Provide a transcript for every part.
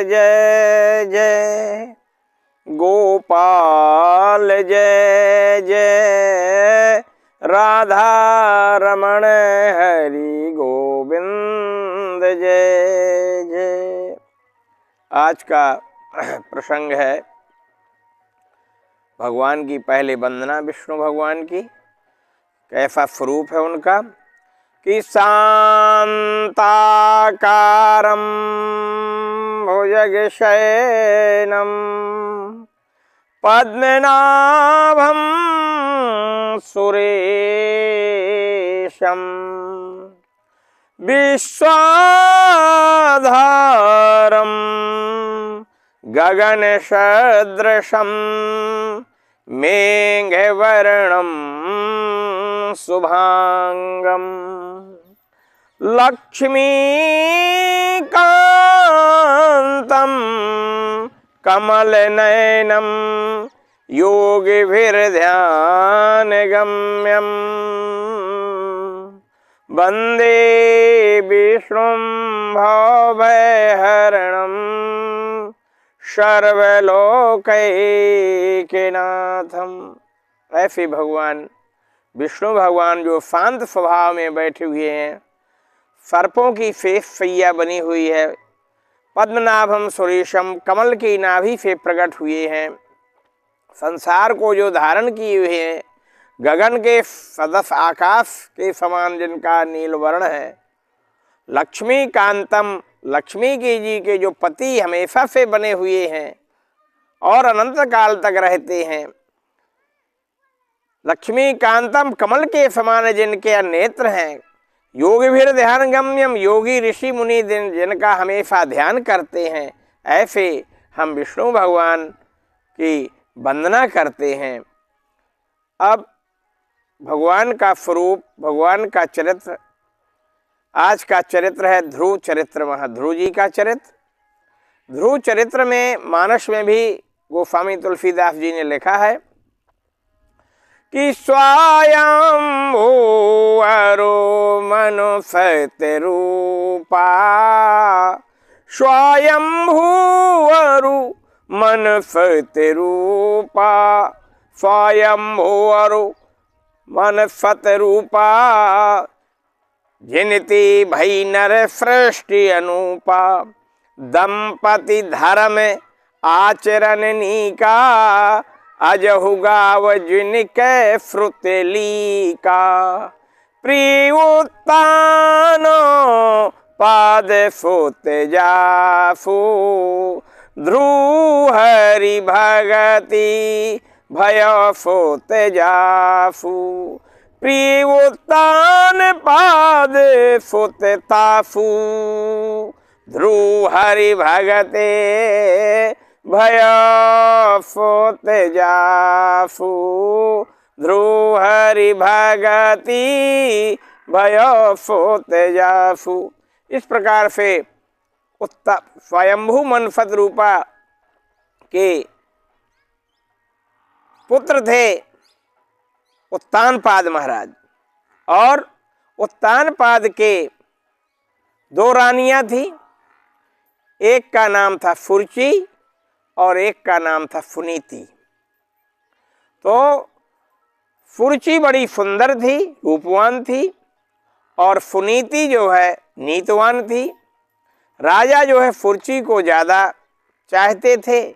जय जय, गोपाल जय जय, राधा रमण हरि गोविंद जय जय। आज का प्रसंग है भगवान की पहले वंदना विष्णु भगवान की। कैसा स्वरूप है उनका कि शांताकारं भुजगशयनं पद्मनाभं सुरेशं विश्वाधारं गगनसदृशं मेघवर्णं शुभांगं लक्ष्मीकान्तं कमलनयनं योगिभिर्ध्यानगम्यं वन्दे विष्णुं भवभयहरणं सर्वलोकैकनाथं। ऐसे भगवान विष्णु भगवान जो शांत स्वभाव में बैठे हुए हैं, सर्पों की शेष सैया बनी हुई है, पद्मनाभम सुरेशम कमल की नाभि से प्रकट हुए हैं, संसार को जो धारण किए हुए हैं, गगन के सदस्य आकाश के समान जिनका नील वर्ण है, लक्ष्मी कांतम लक्ष्मी की जी के जो पति हमेशा से बने हुए हैं और अनंत काल तक रहते हैं, लक्ष्मी कांतम कमल के समान जिनके नेत्र हैं, योगी भी ध्यान गम्यम योगी ऋषि मुनि जिनका हमेशा ध्यान करते हैं, ऐसे हम विष्णु भगवान की वंदना करते हैं। अब भगवान का स्वरूप, भगवान का चरित्र, आज का चरित्र है ध्रुव चरित्र, महाध्रुव जी का चरित्र। ध्रुव चरित्र में मानस में भी गोस्वामी तुलसीदास जी ने लिखा है कि स्वयंभू अरो मनुष्य रूपा, स्वयंभू अरु मनुष्य रूपा, स्वयंभू अरु मनुष्य रूपा, जिनती भई नर सृष्टि अनूपा, दंपति धर्म आचरण नीका, अजहु गाव जिनके श्रुतली का, प्रियुत्तानो पाद फुत जाफू, ध्रुव हरि भगति भय फुत जाफू, प्रियुत्तान पाद फुत ताफू, ध्रुव हरि भगते भय फुत जाफू, ध्रुव हरि भगति भय फुत जाफू। इस प्रकार से स्वयंभू मनफत रूपा के पुत्र थे उत्तानपाद महाराज, और उत्तानपाद के दो रानियां थी, एक का नाम था फुर्ची और एक का नाम था फुनीति। तो फुर्ची बड़ी सुंदर थी, रूपवान थी, और फुनीति जो है नीतवान थी। राजा जो है फुर्ची को ज़्यादा चाहते थे,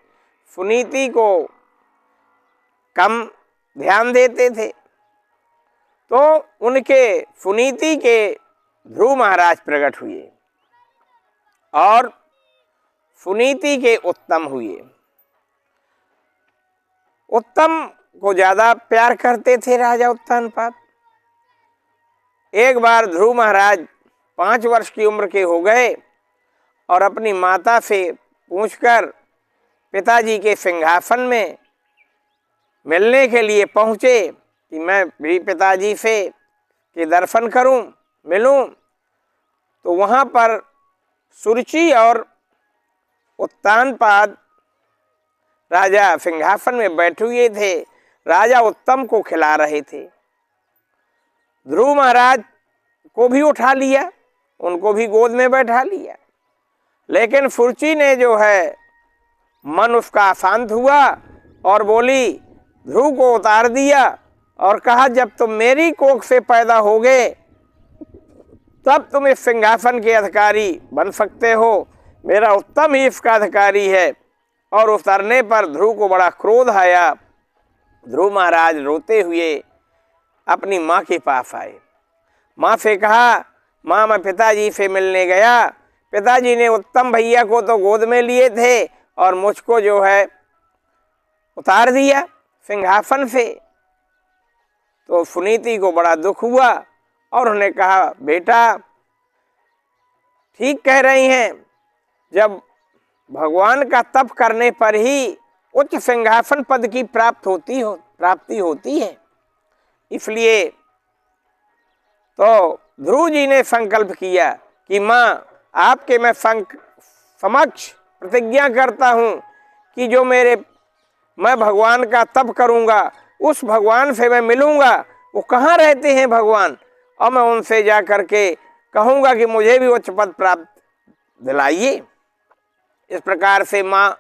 फुनीति को कम ध्यान देते थे। तो उनके फुनीति के ध्रुव महाराज प्रकट हुए और फुनीति के उत्तम हुए। उत्तम को ज़्यादा प्यार करते थे राजा उत्तानपाद। एक बार ध्रुव महाराज 5 वर्ष की उम्र के हो गए और अपनी माता से पूछकर पिताजी के सिंहासन में मिलने के लिए पहुँचे कि मैं भी पिताजी से के दर्शन करूं, मिलूं। तो वहाँ पर सुरुचि और उत्तानपाद राजा सिंहासन में बैठे हुए थे, राजा उत्तम को खिला रहे थे। ध्रुव महाराज को भी उठा लिया, उनको भी गोद में बैठा लिया। लेकिन फुर्ची ने जो है मन उसका शांत हुआ और बोली, ध्रुव को उतार दिया और कहा, जब तुम मेरी कोख से पैदा होगे तब तुम इस सिंहासन के अधिकारी बन सकते हो, मेरा उत्तम ही इसका अधिकारी है। और उतरने पर ध्रुव को बड़ा क्रोध आया। ध्रुव महाराज रोते हुए अपनी माँ के पास आए। माँ से कहा, माँ मैं पिताजी से मिलने गया, पिताजी ने उत्तम भैया को तो गोद में लिए थे और मुझको जो है उतार दिया सिंहासन से। तो सुनीति को बड़ा दुख हुआ और उन्होंने कहा, बेटा ठीक कह रही हैं, जब भगवान का तप करने पर ही उच्च सिंहासन पद की प्राप्ति होती है। इसलिए तो ध्रुव जी ने संकल्प किया कि माँ आपके मैं समक्ष प्रतिज्ञा करता हूँ कि जो मैं भगवान का तप करूँगा, उस भगवान से मैं मिलूँगा। वो कहाँ रहते हैं भगवान, और मैं उनसे जा कर के कहूँगा कि मुझे भी उच्च पद प्राप्त दिलाइए। इस प्रकार से माँ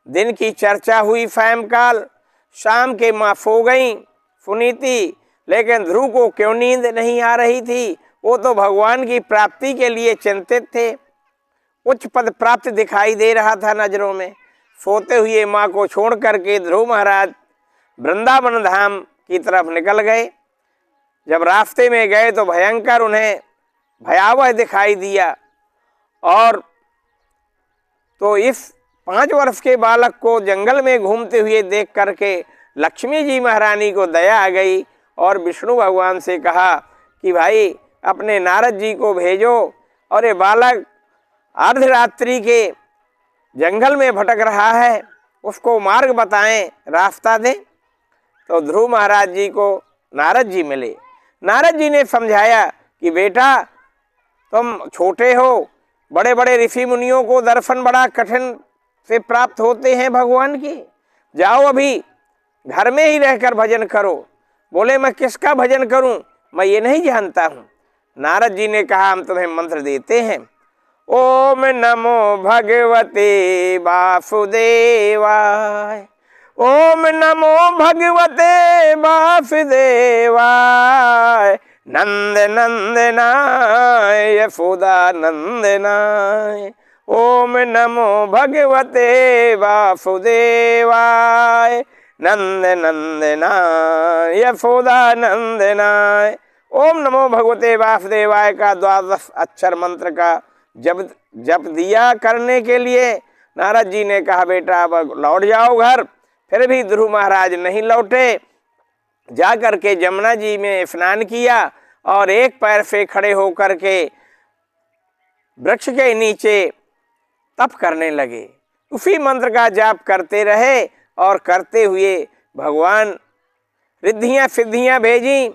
दिन की चर्चा हुई सायंकाल, शाम के माँ सो गई सुनीति, लेकिन ध्रुव को क्यों नींद नहीं आ रही थी, वो तो भगवान की प्राप्ति के लिए चिंतित थे। उच्च पद प्राप्त दिखाई दे रहा था नजरों में। सोते हुए माँ को छोड़ करके ध्रुव महाराज वृंदावन धाम की तरफ निकल गए। जब रास्ते में गए तो भयंकर उन्हें भयावह दिखाई दिया, और तो इस 5 वर्ष के बालक को जंगल में घूमते हुए देख करके लक्ष्मी जी महारानी को दया आ गई और विष्णु भगवान से कहा कि भाई अपने नारद जी को भेजो और ये बालक अर्धरात्रि के जंगल में भटक रहा है, उसको मार्ग बताएं, रास्ता दें। तो ध्रुव महाराज जी को नारद जी मिले। नारद जी ने समझाया कि बेटा तुम छोटे हो, बड़े बड़े ऋषि मुनियों को दर्शन बड़ा कठिन से प्राप्त होते हैं भगवान के, जाओ अभी घर में ही रहकर भजन करो। बोले मैं किसका भजन करूं, मैं ये नहीं जानता हूं। नारद जी ने कहा, हम तुम्हें मंत्र देते हैं। ओम नमो भगवते वासुदेवाय, ओम नमो भगवते वासुदेवाय, नंद नंदनाय यशोदा नंदनाय, ओम नमो भगवते वासुदेवाय, नंद नंदनाय यशोदा नंदनाय। ओम नमो भगवते वासुदेवाय का 12 अक्षर मंत्र का जप दिया करने के लिए नारद जी ने कहा, बेटा अब लौट जाओ घर। फिर भी ध्रुव महाराज नहीं लौटे। जा कर के जमुना जी में स्नान किया और एक पैर से खड़े होकर के वृक्ष के नीचे तप करने लगे। उसी मंत्र का जाप करते रहे और करते हुए भगवान रिद्धियां सिद्धियां भेजी।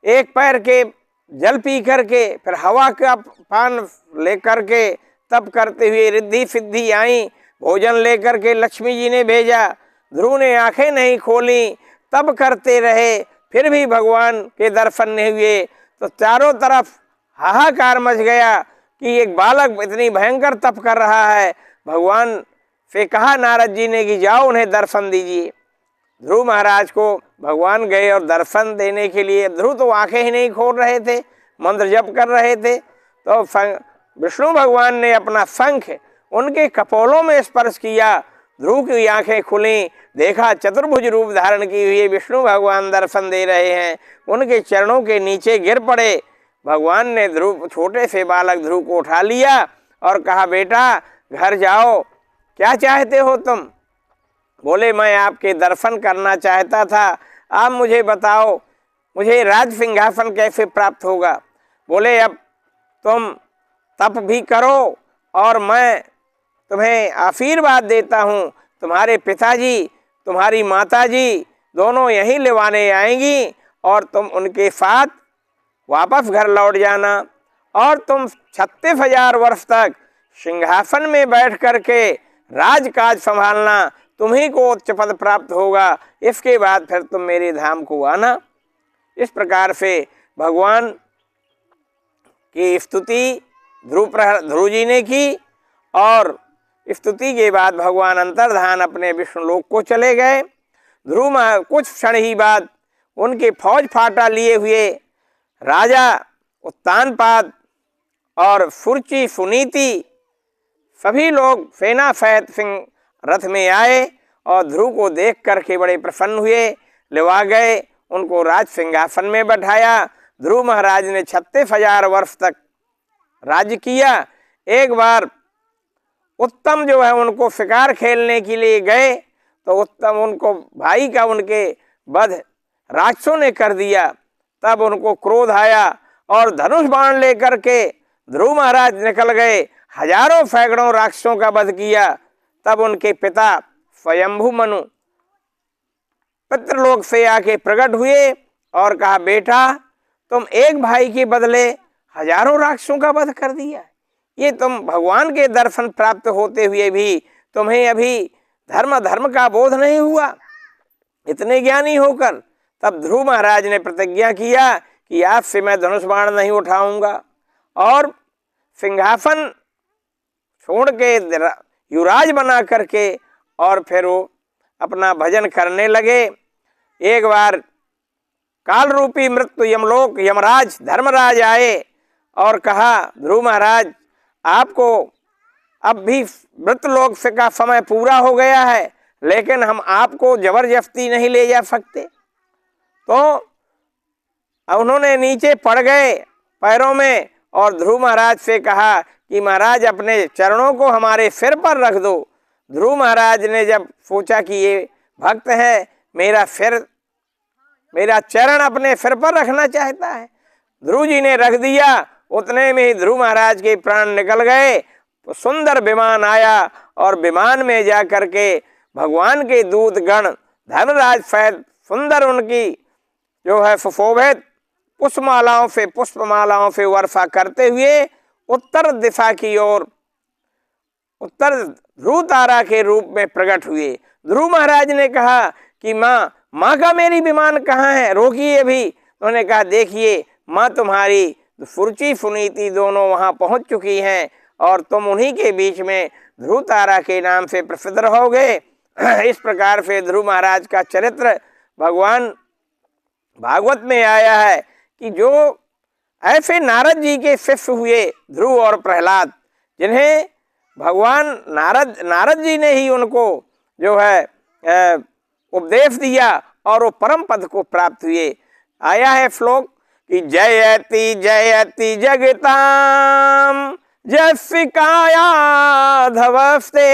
एक पैर के जल पी करके फिर हवा का पान लेकर के तप करते हुए रिद्धि सिद्धि आई। भोजन लेकर के लक्ष्मी जी ने भेजा। ध्रुव ने आंखें नहीं खोली, तब करते रहे, फिर भी भगवान के दर्शन नहीं हुए। तो चारों तरफ हाहाकार मच गया कि एक बालक इतनी भयंकर तप कर रहा है। भगवान से कहा नारद जी ने कि जाओ उन्हें दर्शन दीजिए। ध्रुव महाराज को भगवान गए और दर्शन देने के लिए। ध्रुव तो आंखें ही नहीं खोल रहे थे, मंत्र जप कर रहे थे। तो विष्णु भगवान ने अपना शंख उनके कपोलों में स्पर्श किया। ध्रुव की आंखें खुली, देखा चतुर्भुज रूप धारण की हुई विष्णु भगवान दर्शन दे रहे हैं। उनके चरणों के नीचे गिर पड़े। भगवान ने ध्रुव, छोटे से बालक ध्रुव को उठा लिया और कहा, बेटा घर जाओ, क्या चाहते हो तुम? बोले मैं आपके दर्शन करना चाहता था, आप मुझे बताओ मुझे राज सिंहासन कैसे प्राप्त होगा। बोले अब तुम तप भी करो और मैं तुम्हें आशीर्वाद देता हूँ। तुम्हारे पिताजी तुम्हारी माताजी दोनों यहीं लेवाने आएंगी और तुम उनके साथ वापस घर लौट जाना और तुम 36,000 वर्ष तक सिंहासन में बैठ करके राजकाज संभालना। तुम्ही को उच्च पद प्राप्त होगा। इसके बाद फिर तुम मेरे धाम को आना। इस प्रकार से भगवान की स्तुति ध्रुव जी ने की और स्तुति के बाद भगवान अंतर्धान अपने विष्णुलोक को चले गए। ध्रुव कुछ क्षण ही बाद उनके फौज फाटा लिए हुए राजा उत्तानपाद और फुर्ची सुनीति सभी लोग सेना सहित सिंह रथ में आए और ध्रुव को देख करके बड़े प्रसन्न हुए, लेवा गए, उनको राज सिंहासन में बैठाया। ध्रुव महाराज ने 36,000 वर्ष तक राज्य किया। एक बार उत्तम जो है उनको शिकार खेलने के लिए गए तो उत्तम उनको भाई का उनके वध राक्षसों ने कर दिया। तब उनको क्रोध आया और धनुष बाण लेकर के ध्रुव महाराज निकल गए, हजारों सैकड़ों राक्षसों का वध किया। तब उनके पिता स्वयंभू मनु पितृलोक से आके प्रकट हुए और कहा, बेटा तुम एक भाई के बदले हजारों राक्षसों का वध कर दिया, ये तुम भगवान के दर्शन प्राप्त होते हुए भी तुम्हें अभी धर्म का बोध नहीं हुआ, इतने ज्ञानी होकर। तब ध्रुव महाराज ने प्रतिज्ञा किया कि आज से मैं धनुष बाण नहीं उठाऊंगा और सिंहासन छोड़ के युवराज बना करके और फिर वो अपना भजन करने लगे। एक बार काल रूपी मृत्यु यमलोक यमराज धर्मराज आए और कहा, ध्रुव महाराज आपको अब भी मृतलोक से का समय पूरा हो गया है, लेकिन हम आपको जबरदस्ती नहीं ले जा सकते। तो उन्होंने नीचे पड़ गए पैरों में और ध्रुव महाराज से कहा कि महाराज अपने चरणों को हमारे सिर पर रख दो। ध्रुव महाराज ने जब सोचा कि ये भक्त है, मेरा चरण अपने सिर पर रखना चाहता है, ध्रुव जी ने रख दिया। उतने में ही ध्रुव महाराज के प्राण निकल गए। तो सुंदर विमान आया और विमान में जा करके भगवान के दूत गण धर्मराज सहित सुंदर उनकी जो है सुशोभित पुष्पमालाओं से वर्षा करते हुए उत्तर दिशा की ओर उत्तर ध्रुव तारा के रूप में प्रकट हुए। ध्रुव महाराज ने कहा कि माँ का मेरी विमान कहाँ है, रोकिए अभी। उन्होंने कहा, देखिए माँ तुम्हारी फुर्ची सुनीति दोनों वहाँ पहुँच चुकी हैं और तुम उन्हीं के बीच में ध्रुव तारा के नाम से प्रसिद्ध रहोगे। इस प्रकार से ध्रुव महाराज का चरित्र भगवान भागवत में आया है कि जो ऐसे नारद जी के शिष्य हुए ध्रुव और प्रहलाद, जिन्हें भगवान नारद जी ने ही उनको जो है उपदेश दिया और वो परम पद को प्राप्त हुए। आया है श्लोक कि जयति जयति जगताम जस्विकाया धवस्ते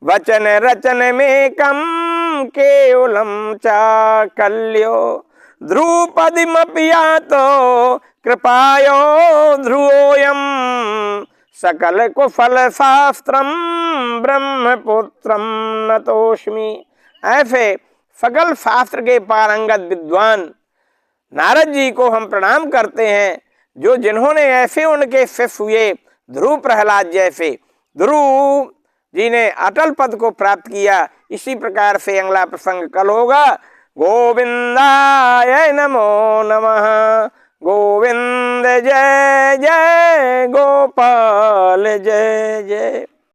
वचन रचन में कम केवलम चाकल्यो ध्रुपदिमपियातो कृपायो ध्रुवोयम सकल कुफल शास्त्रम ब्रह्मपुत्रम नतोष्मि। ऐसे सकल शास्त्र के पारंगत विद्वान नारद जी को हम प्रणाम करते हैं, जो जिन्होंने ऐसे उनके शिष्य हुए ध्रुव प्रहलाद जैसे। ध्रुव जी ने अटल पद को प्राप्त किया। इसी प्रकार से अगला प्रसंग कल होगा। गोविंदाय नमो नमः। गोविंद जय जय गोपाल जय जय।